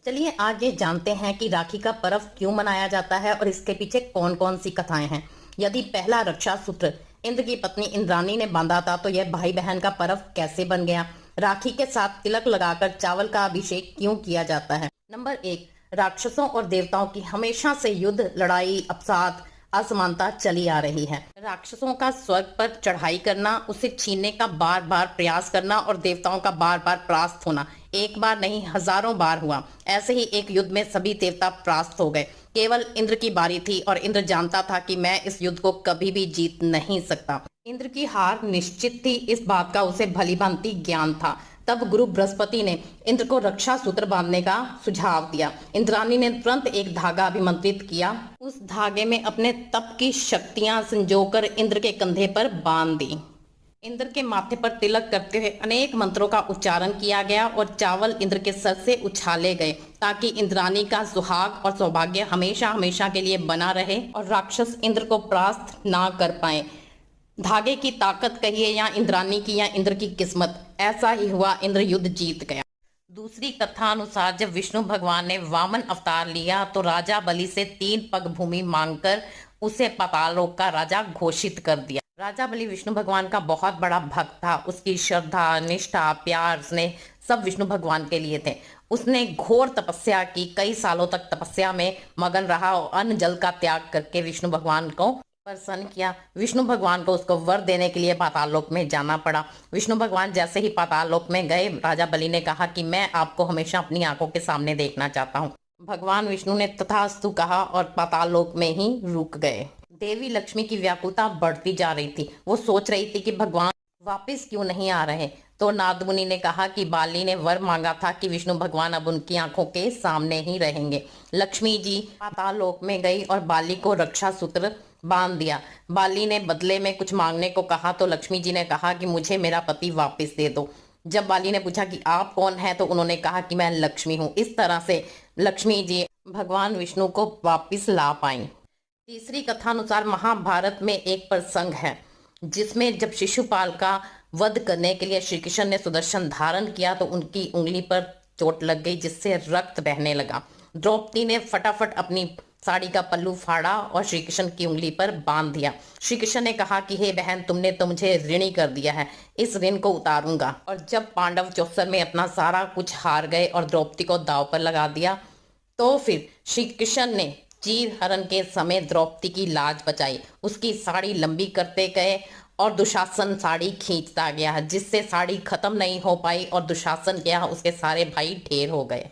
चलिए आगे जानते हैं कि राखी का पर्व क्यों मनाया जाता है और इसके पीछे कौन कौन सी कथाएं हैं। यदि पहला रक्षा सूत्र इंद्र की पत्नी इंद्राणी ने बांधा था तो यह भाई बहन का पर्व कैसे बन गया। राखी के साथ तिलक लगाकर चावल का अभिषेक क्यों किया जाता है। नंबर 1, राक्षसों और देवताओं की हमेशा से युद्ध, लड़ाई, अपसाद, असमानता चली आ रही है। राक्षसों का स्वर्ग पर चढ़ाई करना, उसे छीनने का बार बार प्रयास करना और देवताओं का बार बार परास्त होना एक बार नहीं हजारों बार हुआ। ऐसे ही एक युद्ध में सभी देवता परास्त हो गए, केवल इंद्र की बारी थी और इंद्र जानता था कि मैं इस युद्ध को कभी भी जीत नहीं सकता। इंद्र की हार निश्चित थी, इस बात का उसे भली भांति ज्ञान था। तब गुरु बृहस्पति ने इंद्र को रक्षा सूत्र बांधने का सुझाव दिया। इंद्राणी ने तुरंत एक धागा अभिमंत्रित किया, उस धागे में अपने तप की शक्तियां संजोकर इंद्र के कंधे पर बांध दी। इंद्र के माथे पर तिलक करते हुए अनेक मंत्रों का उच्चारण किया गया और चावल इंद्र के सर से उछाले गए ताकि इंद्राणी का सुहाग और सौभाग्य हमेशा हमेशा के लिए बना रहे और राक्षस इंद्र को परास्त ना कर पाए। धागे की ताकत कहिए या इंद्राणी की या इंद्र की किस्मत, ऐसा ही हुआ, इंद्र युद्ध जीत गया। दूसरी कथा अनुसार जब विष्णु भगवान ने वामन अवतार लिया तो राजा बलि से 3 पग भूमि मांगकर उसे पाताल लोक का राजा घोषित कर दिया। राजा बलि विष्णु भगवान का बहुत बड़ा भक्त था। उसकी श्रद्धा, निष्ठा, प्यार, स्नेह सब विष्णु भगवान के लिए थे। उसने घोर तपस्या की, कई सालों तक तपस्या में मगन रहा और अन्न जल का त्याग करके विष्णु भगवान को प्रसन्न किया। विष्णु भगवान को उसको वर देने के लिए पाताल लोक में जाना पड़ा। विष्णु भगवान जैसे ही पाताल लोक में गए, राजा बलि ने कहा कि मैं आपको हमेशा अपनी आंखों के सामने देखना चाहता हूँ। भगवान विष्णु ने तथास्तु कहा और पाताल लोक में ही रुक गए। देवी लक्ष्मी की व्याकुलता बढ़ती जा रही थी। वो सोच रही थी कि भगवान वापस क्यों नहीं आ रहे। तो नारद मुनि ने कहा कि बाली ने वर मांगा था कि विष्णु भगवान अब उनकी आंखों के सामने ही रहेंगे। लक्ष्मी जी पाताल लोक में गई और बाली को रक्षा सूत्र बांध दिया। बाली ने बदले में कुछ मांगने को कहा तो लक्ष्मी जी ने कहा कि मुझे मेरा पति वापस दे दो। जब बाली ने पूछा कि आप कौन हैं तो उन्होंने कहा कि मैं लक्ष्मी हूँ। इस तरह से लक्ष्मी जी भगवान विष्णु को वापस ला पाई। तीसरी कथा अनुसार महाभारत में एक प्रसंग है जिसमें जब शिशुपाल का वध करने के लिए श्री कृष्ण ने सुदर्शन धारण किया तो उनकी उंगली पर चोट लग गई जिससे रक्त बहने लगा। द्रौपदी ने फटाफट अपनी साड़ी का पल्लू फाड़ा और श्री कृष्ण की उंगली पर बांध दिया। श्री कृष्ण ने कहा कि हे बहन, तुमने तो मुझे ऋणी कर दिया है, इस ऋण को उतारूंगा। और जब पांडव चौसर में अपना सारा कुछ हार गए और द्रौपदी को दांव पर लगा दिया तो फिर श्री कृष्ण ने चीर हरण के समय द्रौपदी की लाज बचाई। उसकी साड़ी लंबी करते गए और दुशासन साड़ी खींचता गया जिससे साड़ी खत्म नहीं हो पाई और दुशासन गया, उसके सारे भाई ढेर हो गए।